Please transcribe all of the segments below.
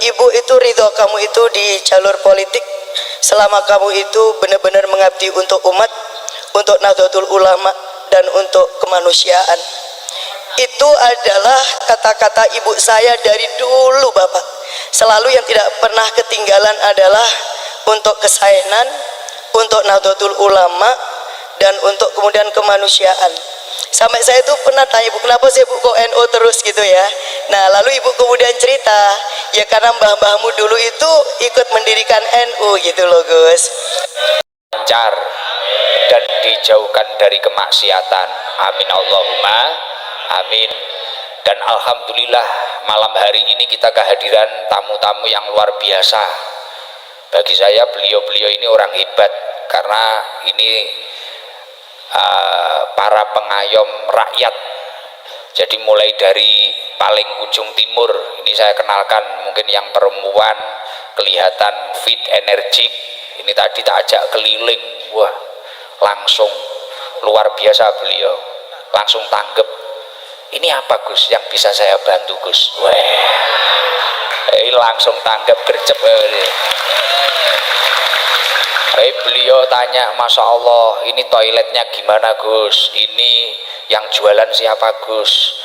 ibu itu ridho kamu itu di jalur politik selama kamu itu benar-benar mengabdi untuk umat, untuk Nahdlatul Ulama dan untuk kemanusiaan. Itu adalah kata-kata ibu saya dari dulu Bapak. Selalu yang tidak pernah ketinggalan adalah untuk kesaenan, untuk Nahdlatul Ulama, dan untuk kemudian kemanusiaan. Sampai saya itu pernah tanya ibu, kenapa sih ibu kok NU terus gitu ya. Nah lalu ibu kemudian cerita, ya karena mbah-mbahmu dulu itu ikut mendirikan NU gitu loh Gus. Lancar dan dijauhkan dari kemaksiatan, amin Allahumma amin. Dan alhamdulillah malam hari ini kita kehadiran tamu-tamu yang luar biasa. Bagi saya beliau-beliau ini orang hebat, karena ini para pengayom rakyat. Jadi mulai dari paling ujung timur ini saya kenalkan, mungkin yang perempuan kelihatan fit, energik, ini tadi tak ajak keliling, wah langsung luar biasa beliau, langsung tanggap, ini apa Gus yang bisa saya bantu Gus, wah langsung tanggap gercep. Beliau tanya, Masya Allah ini toiletnya gimana Gus, ini yang jualan siapa Gus.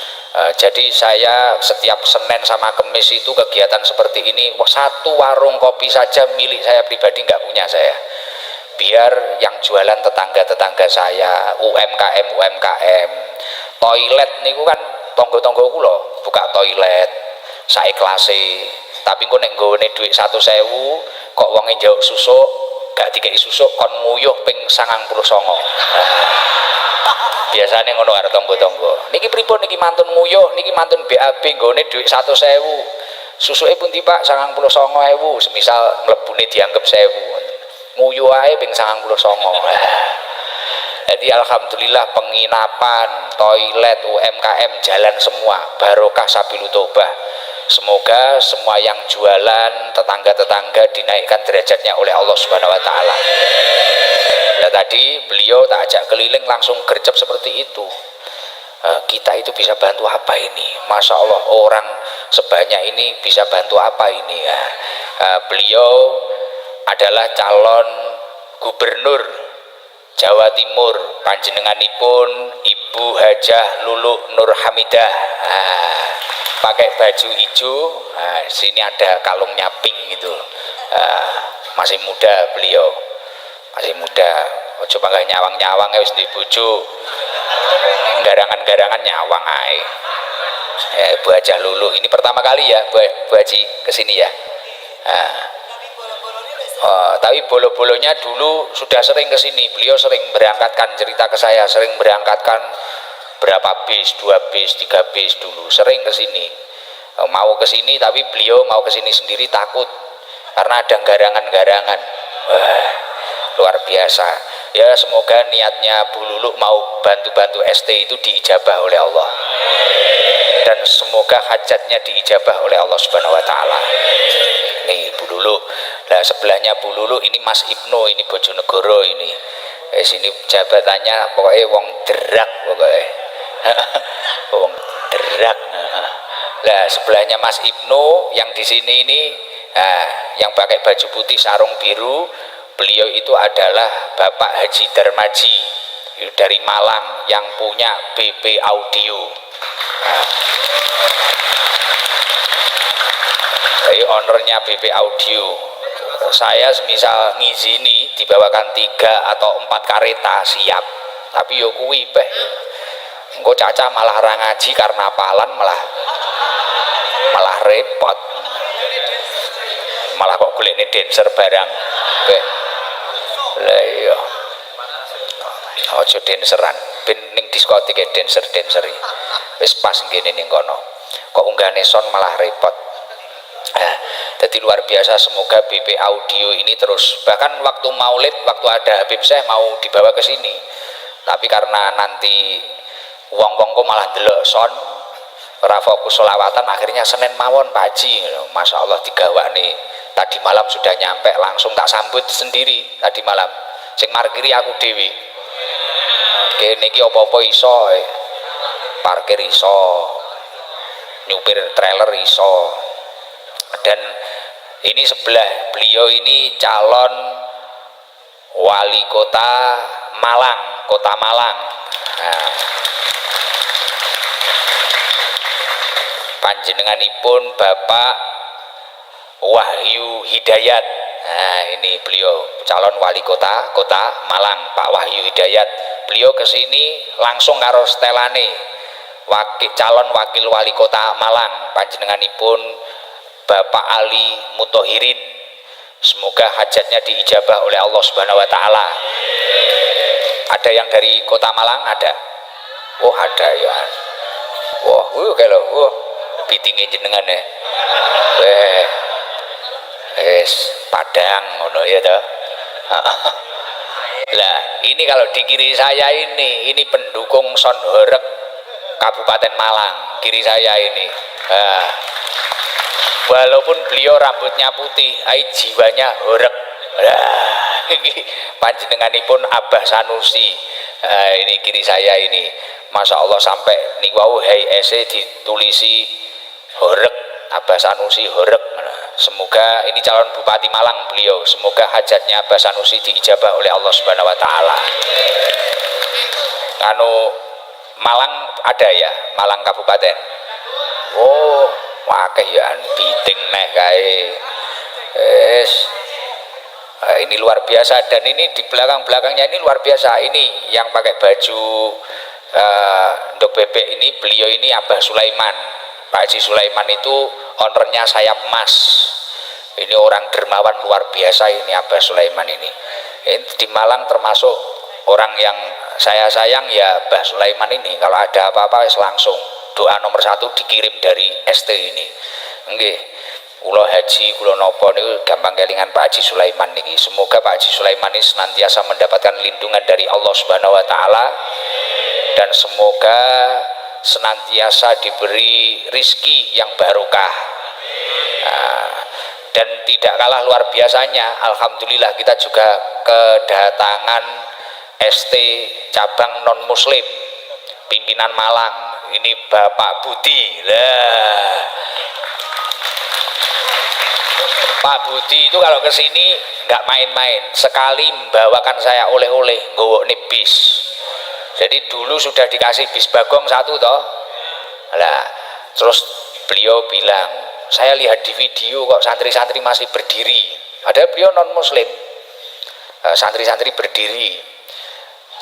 Jadi saya setiap Senin sama Kemis itu kegiatan seperti ini. Satu warung kopi saja milik saya pribadi, nggak punya saya, biar yang jualan tetangga-tetangga saya, UMKM. Toilet niku kan tonggo-tonggo kula buka toilet saiklase, tapi kok nek nggone dhuwit 100.000 kok wonge njauk susuk gak dikei susuk kon nguyuh ping 99. Biasanya ngono karo tonggo-tonggo. Niki pripun niki mantun nguyuh, niki mantun BAB nggone dhuwit 100.000. Susuke pundi Pak? 99.000. Semisal mlebune dianggep 1.000. Nguyuh ae ping 99. Jadi alhamdulillah penginapan, toilet, UMKM jalan semua. Barokah Sabilu Taubah. Semoga semua yang jualan, tetangga-tetangga dinaikkan derajatnya oleh Allah Subhanahu wa taala. Nah, tadi beliau tak ajak keliling langsung gercep seperti itu. Kita itu bisa bantu apa ini? Masya Allah, orang sebanyak ini bisa bantu apa ini ya? Beliau adalah calon gubernur Jawa Timur, panjenenganipun Ibu Hajah Lulu Nur Hamidah. Pakai baju hijau, sini ada kalungnya pink gitu. Masih muda beliau, masih muda. Coba nggak nyawang-nyawang wis di bojo, garangan-garangan nyawang ae. Bu Hajah Lulu ini pertama kali ya Bu Haji kesini ya. Tapi bolo-bolonya dulu sudah sering kesini. Beliau sering berangkatkan, cerita ke saya, sering berangkatkan berapa bis, 2 bis, 3 bis dulu, sering kesini. Mau kesini tapi beliau mau kesini sendiri takut karena ada garangan-garangan. Luar biasa. Ya semoga niatnya Bu Lulu mau bantu-bantu ST itu diijabah oleh Allah. Dan semoga hajatnya diijabah oleh Allah Subhanahu wa taala. Nih Bu Lulu. Nah sebelahnya Bu Lulu ini Mas Ibnu, ini Bojonegoro ini. Sini jabatannya pokoknya wong derak pokoknya. Wong derak. Lah sebelahnya Mas Ibnu yang di sini ini yang pakai baju putih sarung biru, beliau itu adalah Bapak Haji Darmaji dari Malang yang punya BP Audio. Jadi ownernya BP Audio. Saya semisal ngizini dibawakan 3 atau 4 kareta siap, tapi yo kuwi beh engko Caca malah ra ngaji karena apalan malah repot, malah kok golekne dancer barang beh. Lah iya aja danceran ben ning diskotik dancer wis pas ngene ning kono kok unggahane son malah repot. Jadi luar biasa, semoga BP Audio ini terus, bahkan waktu maulid, waktu ada Habib Syekh mau dibawa ke sini, tapi karena nanti wong-wong kok malah delok son ora fokus selawatan, akhirnya Senin mawon Pak Haji. Masya Allah digawak nih, tadi malam sudah nyampe, langsung tak sambut sendiri tadi malam, sing markiri aku dewi. Oke niki opo-opo iso, parkir iso, nyupir trailer iso, Dan ini sebelah beliau ini calon wali kota Malang, kota Malang. Nah, panjenenganipun Bapak Wahyu Hidayat. Nah, ini beliau calon wali kota Malang, Pak Wahyu Hidayat. Beliau kesini langsung karo stelane calon wakil wali kota Malang, panjenenganipun Bapak Ali Mutohirin. Semoga hajatnya diijabah oleh Allah Subhanahu wa taala. Ada yang dari kota Malang? Ada. Oh, ada ya. Wah, kalau pitinge jenengan ya. Padang ngono ya toh. Lah, ini kalau di kiri saya ini pendukung Son Horeg Kabupaten Malang, kiri saya ini. Walaupun beliau rambutnya putih, jiwanya horeg. Panjenenganipun Abah Sanusi. Ini kiri saya ini. Masya Allah sampai niku wau ese ditulisi horeg, Abah Sanusi horeg. Semoga ini calon Bupati Malang beliau. Semoga hajatnya Abah Sanusi diijabah oleh Allah Subhanahu wa taala. Malang ada ya, Malang Kabupaten. Oh, akeh ya piting neh kae. Ini luar biasa, dan ini di belakangnya ini luar biasa. Ini yang pakai baju ndok bebek ini beliau ini Abah Sulaiman. Pak Haji Sulaiman itu ownernya Sayap Emas. Ini orang dermawan luar biasa ini Abah Sulaiman ini. Di Malang termasuk orang yang saya sayang ya Abah Sulaiman ini. Kalau ada apa-apa langsung doa nomor 1 dikirim dari ST ini. Nggih. Kula haji, kula napa niku gampang kelingan Pak Haji Sulaiman niki. Semoga Pak Haji Sulaiman ini senantiasa mendapatkan lindungan dari Allah Subhanahu wa taala, dan semoga senantiasa diberi rizki yang barokah. Dan tidak kalah luar biasanya, alhamdulillah kita juga kedatangan ST cabang non muslim pimpinan Malang. Ini Bapak Budi. Pak Budi itu kalau kesini nggak main-main, sekali membawakan saya oleh-oleh nggawa bis. Jadi dulu sudah dikasih bis Bagong 1 toh. Lah, terus beliau bilang, saya lihat di video kok santri-santri masih berdiri. Ada beliau non muslim, santri-santri berdiri.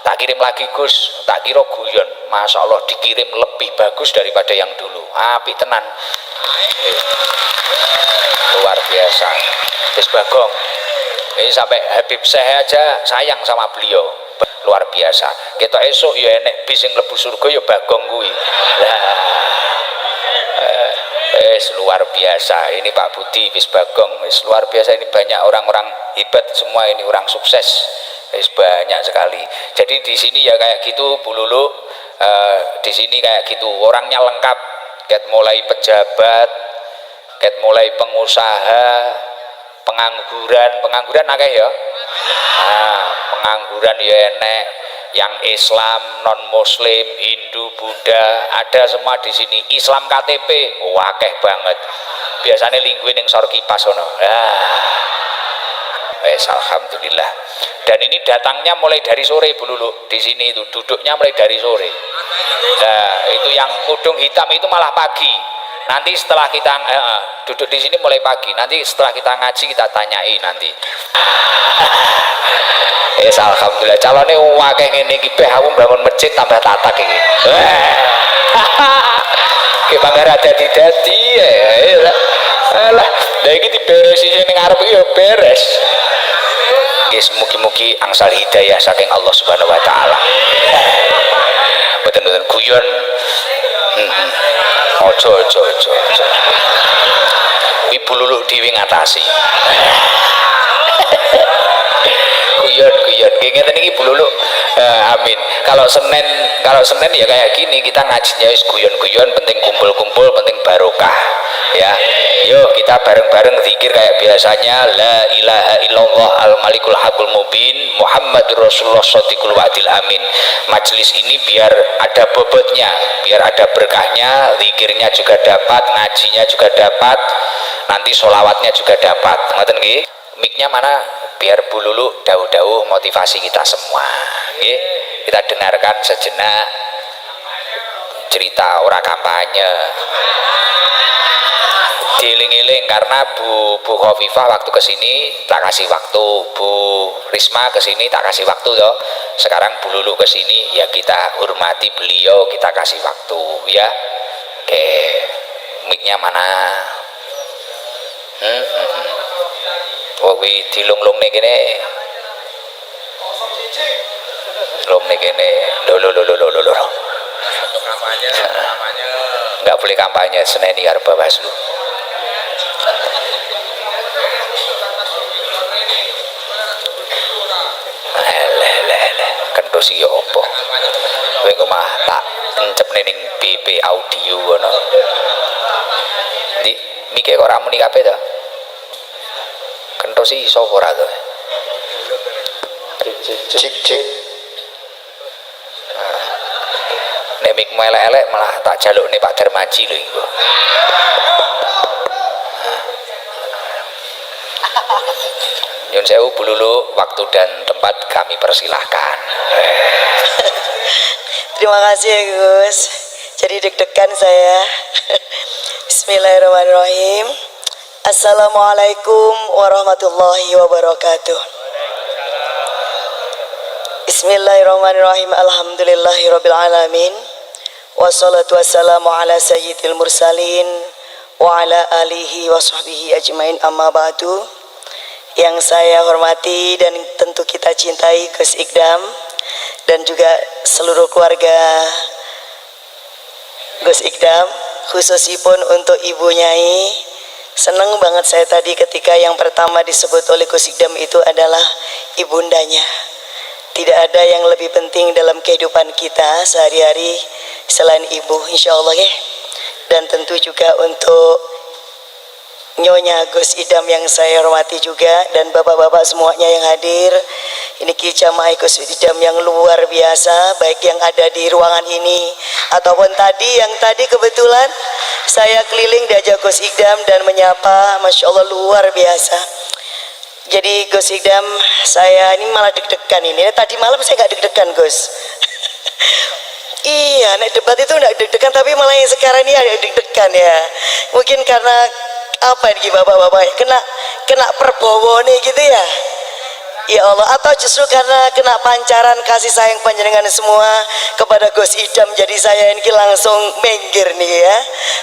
Tak kirim lagi Gus, tak kira guyon. Masya Allah dikirim lebih bagus daripada yang dulu. Apik tenan. Luar biasa. Bis Bagong. Ini sampai Habib Syekh aja sayang sama beliau. Luar biasa. Kita esok ya enek bis yang lebu surga ya Bagong kuwi. Luar biasa. Ini Pak Budi bis Bagong. Luar biasa, ini banyak orang-orang hebat semua, ini orang sukses. Banyak sekali. Jadi di sini ya kayak gitu Bu Lulu. Di sini kayak gitu. Orangnya lengkap. Kayak mulai pejabat, kayak mulai pengusaha, pengangguran akeh ya. Pengangguran ya enek, yang Islam, non Muslim, Hindu, Buddha, ada semua di sini. Islam KTP, akeh banget. Biasanya lingkuin yang sor kipas ono. Alhamdulillah. Dan ini datangnya mulai dari sore Bu Lulu. Di sini itu duduknya mulai dari sore. Nah, itu yang kudung hitam itu malah pagi. Nanti setelah kita duduk di sini mulai pagi. Nanti setelah kita ngaji kita tanyai nanti. Alhamdulillah. Calonnya wakil ngene iki peh aku bangun masjid tambah tatak iki. Ki bangga dadi-dadi ya. Alah, lha iki diberesi sing ning arep iki ya beres. Guys, mugi-mugi angsal hidayah saking Allah Subhanahu wa taala. Mboten guyon. Ojo. Ibu Lulu dhewe ngatasi. guyon ngeten iki Bu Lulu. Amin. Kalau Senin ya kayak gini, kita ngajinya wis guyon-guyon, penting kumpul-kumpul, penting barokah ya. Yuk kita bareng-bareng zikir kayak biasanya, la ilaha illallah al malikul haqqul mubin Muhammadur Rasulullah shadiqul wa'dil amin. Majelis ini biar ada bobotnya, biar ada berkahnya, zikirnya juga dapat, ngajinya juga dapat, nanti sholawatnya juga dapat. Ngoten nggih. Miknya mana biar Bu Lulu dawuh-dawuh motivasi kita semua nggih. Kita dengarkan sejenak cerita ora kampanye, dieling-eling, karena Bu Khofifah waktu kesini tak kasih waktu, Bu Risma kesini tak kasih waktu toh. Sekarang Bu Lulu kesini ya kita hormati beliau, kita kasih waktu ya. Oke, miknya mana? Oh kuwi dilung-lung nih gini, lung nih gini, lo. Kampanye, nggak boleh kampanye, seneni karo Bawaslu. Kentus iki opo? Kowe omah tak encepne ning BP audio ngono. Ndi mike kok ora muni kabeh to? Kentus iki iso ora to? Cik. Nek mikmu elek-elek malah tak jalukne Pak Darmaji lho iku. Nyun sewu Bu Lulu, waktu dan tempat kami persilahkan. Terima kasih ya Gus. Jadi deg-degan saya. Bismillahirrahmanirrahim. Assalamualaikum warahmatullahi wabarakatuh. Bismillahirrahmanirrahim. Alhamdulillahirabbil alamin. Wassalatu wassalamu ala sayyidil mursalin wa ala alihi wa sahbihi ajmain, amma ba'du. Yang saya hormati dan tentu kita cintai Gus Ikdam dan juga seluruh keluarga Gus Ikdam, khususipun untuk Ibu Nyai. Senang banget saya tadi ketika yang pertama disebut oleh Gus Ikdam itu adalah ibundanya. Tidak ada yang lebih penting dalam kehidupan kita sehari-hari selain ibu, insya Allah ya. Dan tentu juga untuk Nyonya Gus Idam yang saya hormati juga, dan bapak-bapak semuanya yang hadir. Ini jamaah Gus Idam yang luar biasa, baik yang ada di ruangan ini ataupun yang tadi kebetulan saya keliling diajak Gus Idam dan menyapa, masya Allah luar biasa. Jadi Gus Idam, saya ini malah deg-degan ini. Tadi malam saya nggak deg-degan Gus. Iya, nek debat itu nggak deg-degan, tapi malah yang sekarang ini ada deg-degan ya. Mungkin karena apa ini bapak-bapak kena perbowo nih gitu ya. Ya Allah, atau justru karena kena pancaran kasih sayang panjenengan semua kepada Gus Idam, jadi saya ini langsung minggir nih ya.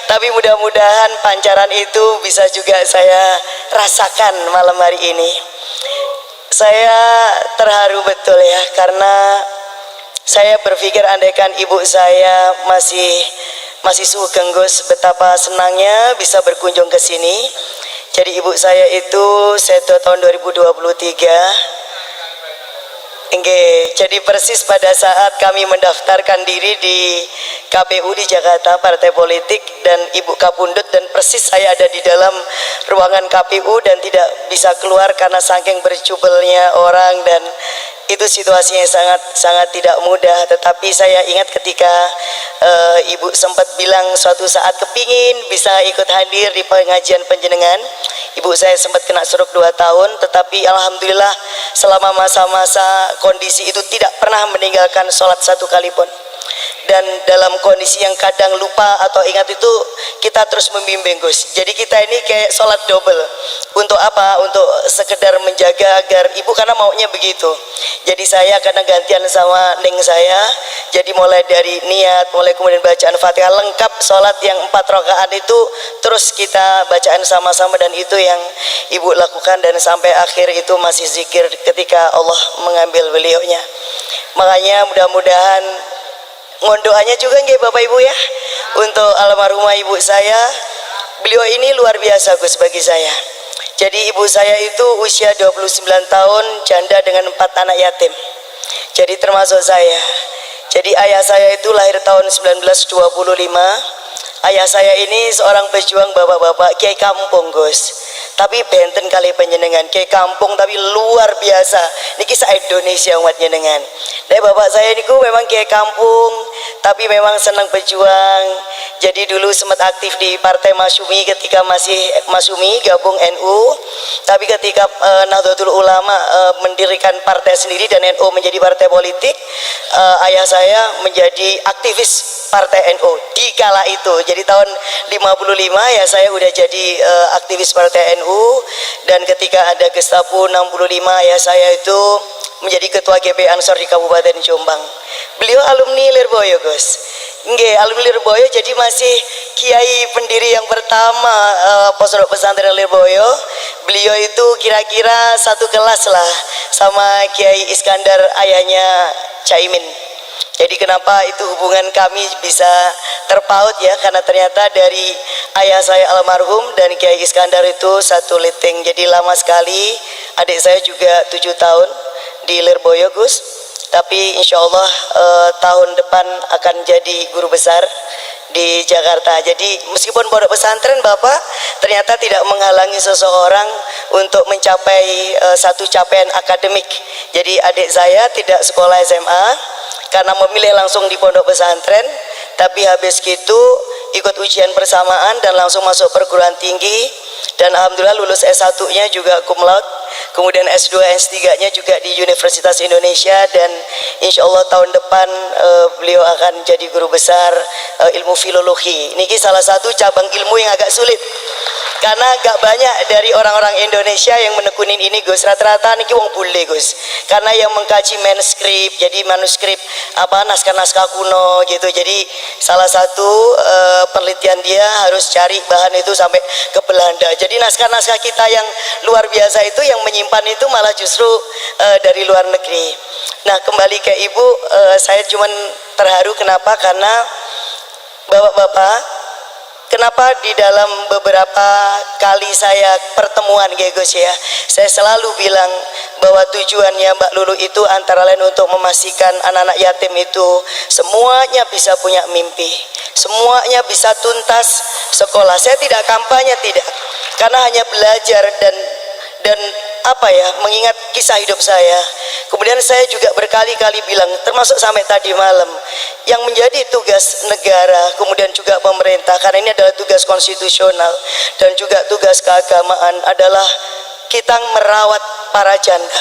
Tapi mudah-mudahan pancaran itu bisa juga saya rasakan malam hari ini. Saya terharu betul ya, karena saya berpikir andaikan ibu saya masih sugeng Gus, betapa senangnya bisa berkunjung ke sini. Jadi ibu saya itu seto tahun 2023. Jadi persis pada saat kami mendaftarkan diri di KPU di Jakarta, partai politik, dan ibu kapundut, dan persis saya ada di dalam ruangan KPU dan tidak bisa keluar karena saking berjubelnya orang, dan itu situasinya sangat tidak mudah. Tetapi saya ingat ketika ibu sempat bilang suatu saat kepingin bisa ikut hadir di pengajian panjenengan. Ibu saya sempat kena stroke 2 tahun, tetapi alhamdulillah selama masa-masa kondisi itu tidak pernah meninggalkan sholat satu kali pun. Dan dalam kondisi yang kadang lupa atau ingat itu kita terus membimbing Gus. Jadi kita ini kayak sholat double. Untuk apa? Untuk sekedar menjaga agar ibu, karena maunya begitu. Jadi saya kadang gantian sama neng saya. Jadi mulai dari niat, mulai kemudian bacaan Fatihah lengkap, sholat yang 4 rakaat itu terus kita bacaan sama-sama, dan itu yang ibu lakukan, dan sampai akhir itu masih zikir ketika Allah mengambil beliaunya. Makanya mudah-mudahan mohon doanya juga nggih Bapak Ibu ya untuk almarhumah ibu saya. Beliau ini luar biasa Gus bagi saya. Jadi ibu saya itu usia 29 tahun, janda dengan 4 anak yatim. Jadi termasuk saya. Jadi ayah saya itu lahir tahun 1925. Ayah saya ini seorang pejuang bapak-bapak kiai kampung, Gus. Tapi benten kali penjenengan kiai kampung tapi luar biasa. Niki sa Indonesia umat jenengan. Dari bapak saya niku memang kiai kampung tapi memang senang berjuang. Jadi dulu sempat aktif di Partai Masyumi ketika masih Masyumi gabung NU. Tapi ketika Nahdlatul Ulama mendirikan partai sendiri dan NU menjadi partai politik, ayah saya menjadi aktivis Partai NU di kala itu. Jadi tahun 55 ya saya udah jadi aktivis Partai NU, dan ketika ada Gestapo 65 ya saya itu menjadi ketua GP Ansor di Kabupaten Jombang. Beliau alumni Lirboyo, Gus. Nggih, alumni Lirboyo, jadi masih kiai pendiri yang pertama Pondok Pesantren Lirboyo. Beliau itu kira-kira satu kelas lah sama Kiai Iskandar ayahnya Caimin. Jadi kenapa itu hubungan kami bisa terpaut ya, karena ternyata dari ayah saya almarhum dan Kiai Iskandar itu satu liting. Jadi lama sekali. Adik saya juga 7 tahun di Lirboyo, Gus. Tapi insya Allah tahun depan akan jadi guru besar di Jakarta. Jadi meskipun pondok pesantren Bapak ternyata tidak menghalangi seseorang untuk mencapai satu capaian akademik. Jadi adik saya tidak sekolah SMA karena memilih langsung di pondok pesantren, tapi habis gitu ikut ujian persamaan dan langsung masuk perguruan tinggi, dan alhamdulillah lulus S1-nya juga cum laude, kemudian S2 S3-nya juga di Universitas Indonesia, dan insya Allah tahun depan beliau akan jadi guru besar ilmu filologi. Ini salah satu cabang ilmu yang agak sulit karena gak banyak dari orang-orang Indonesia yang menekunin ini, Gus. Rata-rata niki wong bule, Gus, karena yang mengkaji manuskrip, jadi manuskrip apa naskah-naskah kuno gitu. Jadi salah satu penelitian dia harus cari bahan itu sampai ke Belanda. Jadi naskah-naskah kita yang luar biasa itu yang menyimpan itu malah justru dari luar negeri. Nah, kembali ke ibu, saya cuman terharu kenapa? Karena bapak-bapak, kenapa di dalam beberapa kali saya pertemuan Gus ya, saya selalu bilang bahwa tujuannya Mbak Lulu itu antara lain untuk memastikan anak-anak yatim itu semuanya bisa punya mimpi, semuanya bisa tuntas sekolah. Saya tidak kampanye, tidak, karena hanya belajar dan apa ya, mengingat kisah hidup saya. Kemudian saya juga berkali-kali bilang, termasuk sampai tadi malam, yang menjadi tugas negara, kemudian juga pemerintah, karena ini adalah tugas konstitusional dan juga tugas keagamaan, adalah kita merawat para janda.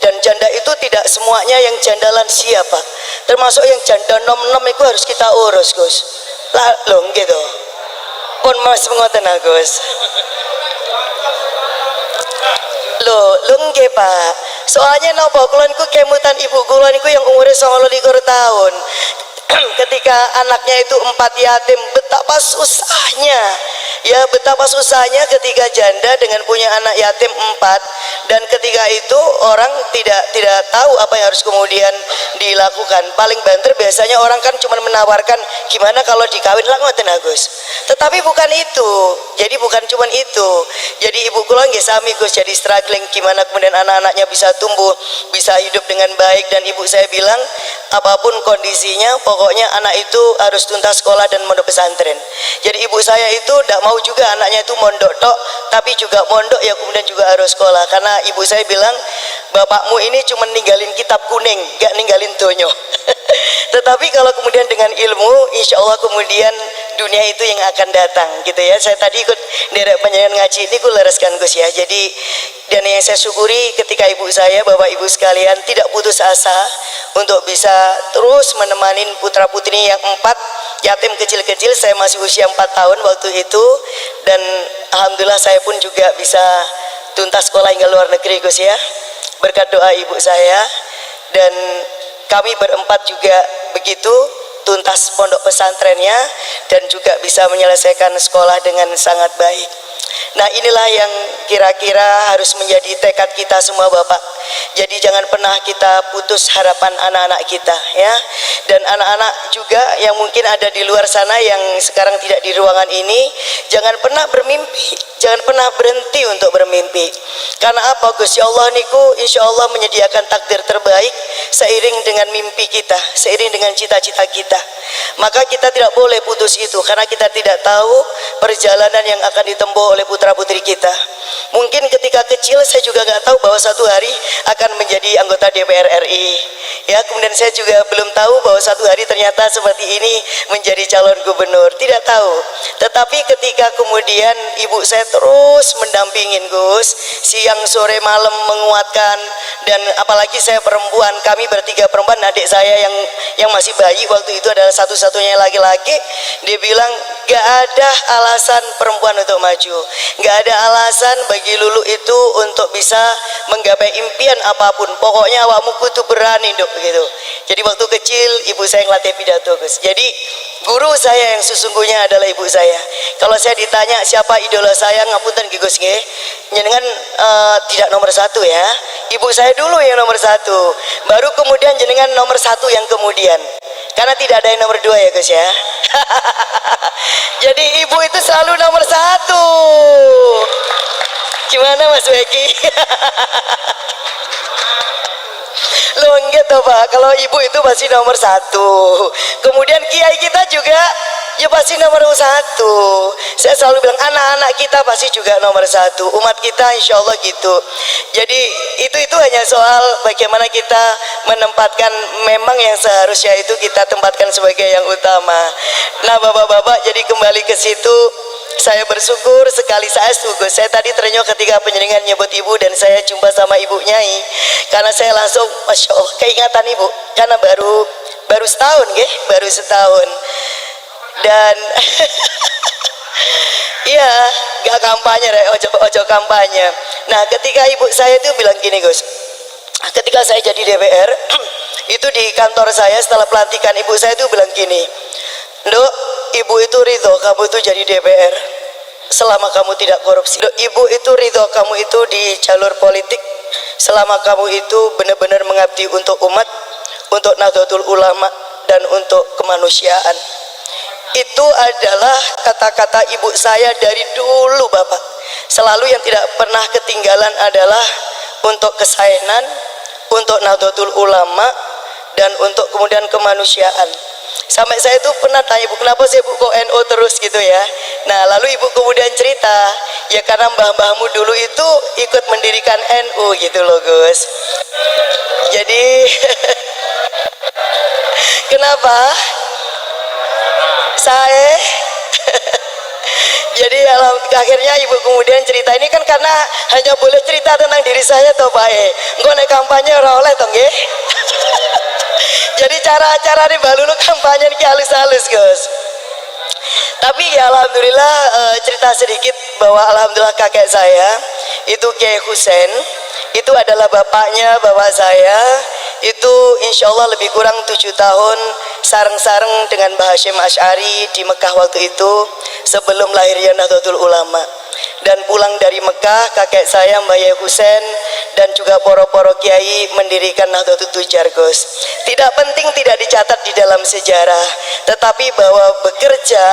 Dan janda itu tidak semuanya yang janda lansia, Pak. Termasuk yang janda nom-nom itu harus kita urus, Gus. Lah, loh gitu. Pun mas mengoten, Gus. Loh nggih Pak. Soalnya napa kula niku kemutan ibu kula niku yang umure 29 tahun. Ketika anaknya itu 4 yatim, betapa susahnya. Ya, betapa susahnya ketika janda dengan punya anak yatim 4, dan ketika itu orang tidak tahu apa yang harus kemudian dilakukan. Paling banter biasanya orang kan cuma menawarkan gimana kalau dikawin lah ngoten Gus. Tetapi bukan itu. Jadi bukan cuma itu. Jadi ibu kula nggih sami Gus, jadi struggling gimana kemudian anak-anaknya bisa tumbuh, bisa hidup dengan baik. Dan ibu saya bilang apapun kondisinya pokoknya anak itu harus tuntas sekolah dan mondok pesantren. Jadi ibu saya itu tidak mau juga anaknya itu mondok tok, tapi juga mondok ya kemudian juga harus sekolah, karena ibu saya bilang bapakmu ini cuma ninggalin kitab kuning, gak ninggalin donyo. Tetapi kalau kemudian dengan ilmu, insya Allah kemudian dunia itu yang akan datang gitu ya. Saya tadi ikut derek penyajian ngaji ini ku lereskan Gus ya. Jadi dan yang saya syukuri ketika ibu saya, bapak ibu sekalian tidak putus asa untuk bisa terus menemani putra putri yang 4 yatim kecil-kecil. Saya masih usia 4 tahun waktu itu, dan alhamdulillah saya pun juga bisa tuntas sekolah hingga luar negeri Gus ya, berkat doa ibu saya. Dan kami berempat juga begitu tuntas pondok pesantrennya dan juga bisa menyelesaikan sekolah dengan sangat baik. Nah, inilah yang kira-kira harus menjadi tekad kita semua Bapak. Jadi jangan pernah kita putus harapan anak-anak kita ya. Dan anak-anak juga yang mungkin ada di luar sana yang sekarang tidak di ruangan ini, jangan pernah bermimpi, jangan pernah berhenti untuk bermimpi. Karena apa? Gusti Allah niku insya Allah menyediakan takdir terbaik seiring dengan mimpi kita, seiring dengan cita-cita kita. Maka kita tidak boleh putus itu, karena kita tidak tahu perjalanan yang akan ditempuh oleh putra-putri kita. Mungkin ketika kecil saya juga nggak tahu bahwa suatu hari akan menjadi anggota DPR RI. Ya, kemudian saya juga belum tahu bahwa suatu hari ternyata seperti ini menjadi calon gubernur. Tidak tahu. Tetapi ketika kemudian ibu saya terus mendampingin Gus, siang sore malam menguatkan, dan apalagi saya perempuan, kami bertiga perempuan, adik saya yang masih bayi waktu itu adalah satu-satunya laki-laki. Dia bilang gak ada alasan perempuan untuk maju, gak ada alasan bagi Lulu itu untuk bisa menggapai impian apapun. Pokoknya awakmu kudu berani dok gitu. Jadi waktu kecil ibu saya ngelatih pidato Gus. Jadi guru saya yang sesungguhnya adalah ibu saya. Kalau saya ditanya siapa idola saya, ngapunten Gus nggih, jenengan tidak nomor satu ya. Ibu saya dulu yang nomor satu, baru kemudian jenengan nomor satu yang kemudian. Karena tidak ada yang nomor dua ya Gus ya. Jadi ibu itu selalu nomor satu. Gimana Mas Beki? Loh enggak toh Pak, kalau ibu itu pasti nomor satu. Kemudian kiai kita juga ya pasti nomor satu. Saya selalu bilang anak-anak kita pasti juga nomor satu, umat kita insya Allah gitu. Jadi itu hanya soal bagaimana kita menempatkan, memang yang seharusnya itu kita tempatkan sebagai yang utama. Nah bapak-bapak, jadi kembali ke situ, saya bersyukur sekali. Saya setuju, saya tadi terenyuh ketika penyelingan nyebut ibu dan saya jumpa sama ibu Nyai, karena saya langsung masya Allah keingatan ibu, karena baru setahun baru setahun. Dan iya gak kampanye, ojo kampanye. Nah ketika ibu saya itu bilang gini Gus, ketika saya jadi DPR itu di kantor saya setelah pelantikan, ibu saya itu bilang gini, Dok, ibu itu ridho kamu itu jadi DPR selama kamu tidak korupsi. Dok, ibu itu ridho kamu itu di jalur politik selama kamu itu benar-benar mengabdi untuk umat, untuk Nahdlatul Ulama, dan untuk kemanusiaan. Itu adalah kata-kata ibu saya dari dulu Bapak. Selalu yang tidak pernah ketinggalan adalah untuk kesaenan, untuk Nahdlatul Ulama, dan untuk kemudian kemanusiaan. Sampai saya itu pernah tanya ibu, kenapa sih ibu kok NU terus gitu ya. Nah lalu ibu kemudian cerita, ya karena mbah-mbahmu dulu itu ikut mendirikan NU gitu loh Gus. Jadi kenapa saya jadi akhirnya ibu kemudian cerita ini kan karena hanya boleh cerita tentang diri saya toh Pak engko nek kampanye ora oleh toh nggih. Jadi cara-cara nih Mbak Lulu kampanye ini halus-halus Gus. Tapi ya alhamdulillah, cerita sedikit bahwa alhamdulillah kakek saya itu Kiai Husain, itu adalah bapaknya bapak saya. Itu insya Allah lebih kurang 7 tahun sareng-sareng dengan Mbah Hasyim Asy'ari di Mekah waktu itu sebelum lahirnya Nahdlatul Ulama. Dan pulang dari Mekah kakek saya Mbah Yai Husain dan juga poro-poro kiai mendirikan Nahdlatul Tujar Gus. Tidak penting, tidak dicatat di dalam sejarah, tetapi bahwa bekerja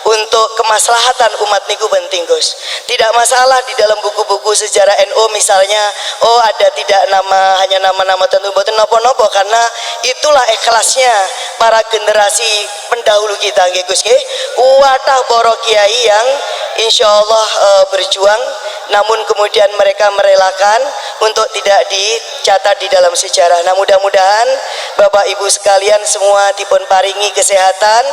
untuk kemaslahatan umat niku penting Gus. Tidak masalah di dalam buku-buku sejarah NU misalnya, oh ada tidak nama, hanya nama-nama tentu boten nopo-nopo, karena itulah ikhlasnya para generasi pendahulu kita nggih Gus nggih. Kuwatah para kiai yang insya Allah berjuang, namun kemudian mereka merelakan untuk tidak dicatat di dalam sejarah. Nah mudah-mudahan Bapak Ibu sekalian semua dipun paringi kesehatan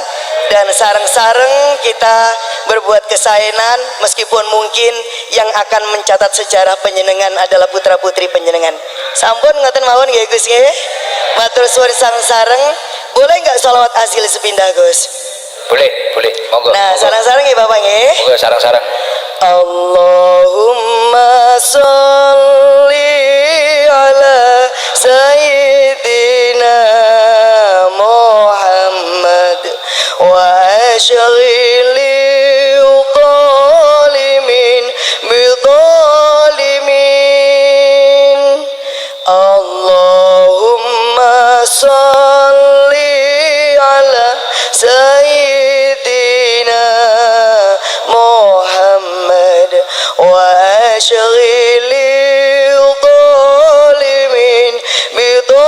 dan sareng-sareng kita berbuat kesaenan, meskipun mungkin yang akan mencatat sejarah penjenengan adalah putra-putri penjenengan. Sampun ngoten mawon nggih Gus nggih. Matur suwun sareng-sareng. Boleh nggak sholawat asil sepindah Gus? Boleh, monggo. Nah, sareng-sareng ya Bapak nggih. Monggo sareng-sareng. Allahumma sholli ala sayyidina Muhammad wa ashghili zalimin bi zalimin. تشغيل ظالمين بظالمين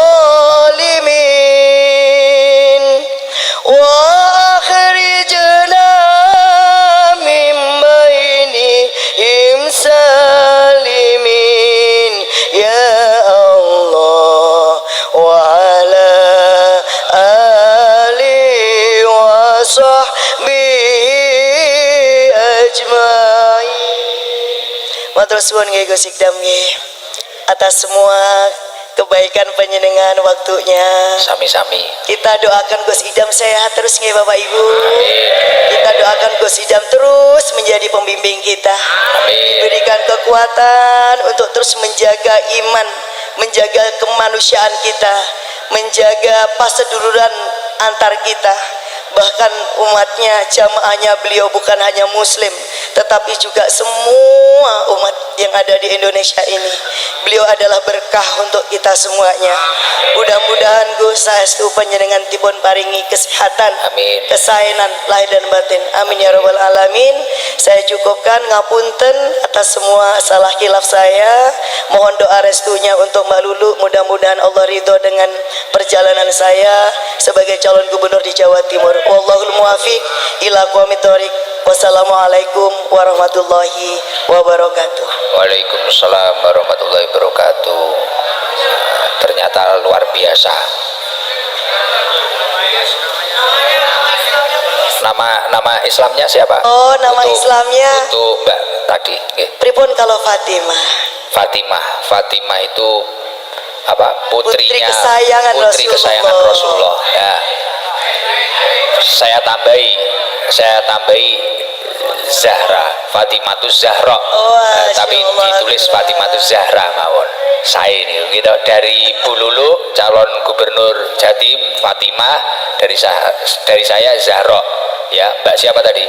وأخرجنا من بينهم سالمين يا الله وعلى آله وصحبه أجمعين. Matur suwun nggih Gus Ikdam nggih atas semua kebaikan panjenengan waktunya. Sami-sami. Kita doakan Gus Idam sehat terus nggih Bapak Ibu. Amin. Kita doakan Gus Idam terus menjadi pembimbing kita. Amin. Berikan kekuatan untuk terus menjaga iman, menjaga kemanusiaan kita, menjaga paseduluran antar kita. Bahkan umatnya, jamaahnya beliau bukan hanya muslim, tetapi juga semua umat yang ada di Indonesia ini. Beliau adalah berkah untuk kita semuanya. Mudah-mudahan Gus saestu panjenengan dipun paringi kesehatan, Amin. kesaenan lahir dan batin. Amin ya rabbal alamin. Saya cukupkan, ngapunten atas semua salah khilaf saya. Mohon doa restunya untuk Mbak Lulu. Mudah-mudahan Allah ridho dengan perjalanan saya sebagai calon gubernur di Jawa Timur. Wallahul muwafiq ila aqwamit thoriq. Wassalamualaikum warahmatullahi wabarakatuh. Waalaikumsalam warahmatullahi wabarakatuh. Ternyata luar biasa. Nama Islamnya siapa? Oh, nama Islamnya untuk Mbak tadi. Okay. pripun kalau Fatimah? Fatimah itu apa? Putri kesayangan Rasulullah. Ya. Saya tambahi Zahra, Fatimatus Zahra. Tapi ditulis Fatimatus Zahra mawon. Saya ini gitu dari Bu Lulu calon gubernur Jatim, Fatimah, dari saya Zahra. Ya, Mbak siapa tadi?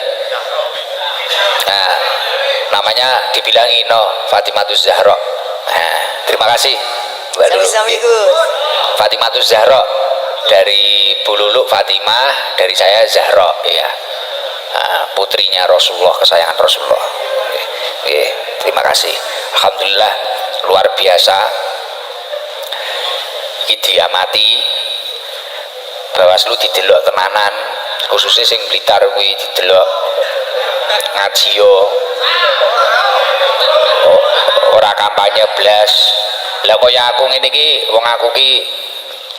Nah, namanya dibilangi Fatimatus Zahra. Nah, terima kasih Mbak Lulu. Sami-sami Gus. Fatimatus Zahra dari Bu Lulu Fatimah, dari saya Zahra ya. Nah, putrinya Rasulullah, kesayangan Rasulullah. Oke, terima kasih. Alhamdulillah luar biasa. Iki diamati Bawaslu didelok tenanan, khususnya sing Blitar kuwi didelok ngaji yo. Ora kampanye blas. Lah kaya aku ngene iki, wong aku ki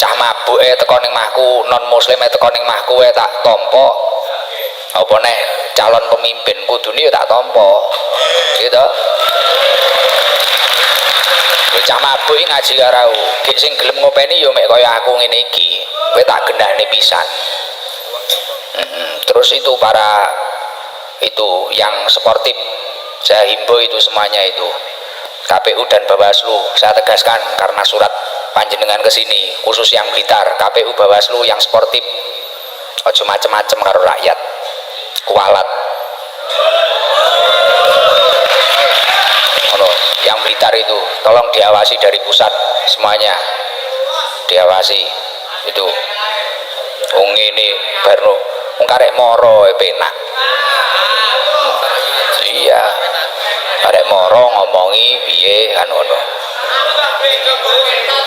cah mabuke teko ning mahku, non muslim teko ning mahku tak tampa. Apa nek calon pemimpin kudune ya tak tampa. Gitu. Cah mabuk ngaji karo aku. Sing gelem ngopeni ya mek kaya aku ngene iki. Kowe tak gendahne pisan. Terus itu para itu yang sportif saya himbau itu semuanya itu KPU dan Bawaslu saya tegaskan karena surat panjenengan ke sini khusus yang Blitar, KPU Bawaslu yang sportif ojo macem-macem karo rakyat kualat. Yang Blitar itu tolong diawasi dari pusat semuanya, diawasi itu. Wong ini baru karek moro penak. Iya, karek moro ngomongi piye kan ngono.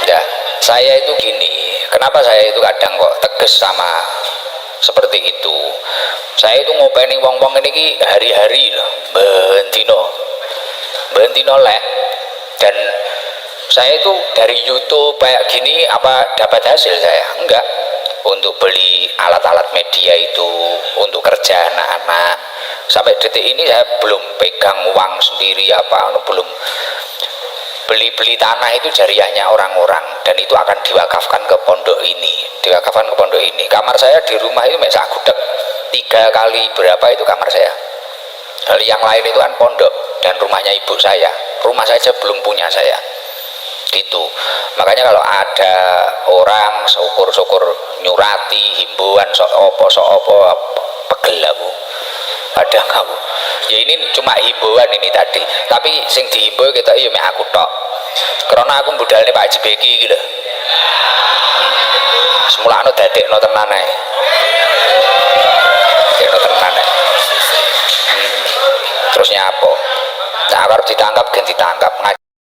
Ya, saya itu gini, kenapa saya itu kadang kok tegas sama seperti itu. Saya itu ngopeni wong-wong ini hari-hari loh, bentino lek. Dan saya itu dari YouTube kayak gini apa dapat hasil saya? Enggak. Untuk beli alat-alat media itu, untuk kerja anak-anak. Sampai detik ini saya belum pegang uang sendiri apa, belum. Beli tanah itu jariahnya orang-orang dan itu akan diwakafkan ke pondok ini. Kamar saya di rumah itu mek sak gudeg 3 kali berapa itu kamar saya. Hal yang lain itu kan pondok dan rumahnya ibu saya. Rumah saja belum punya saya. Gitu. Makanya kalau ada orang syukur-syukur nyurati himbauan sok opo pegel aku. Ada kamu. Ya ini cuma himbauan ini tadi. Tapi sing dihimbau kita iya mek aku tok. Karena aku budalne Pak Haji Beki iki lho. Semulane dadekno tenan ae. Terus nyapa? Nah, ditangkap gen ditangkap.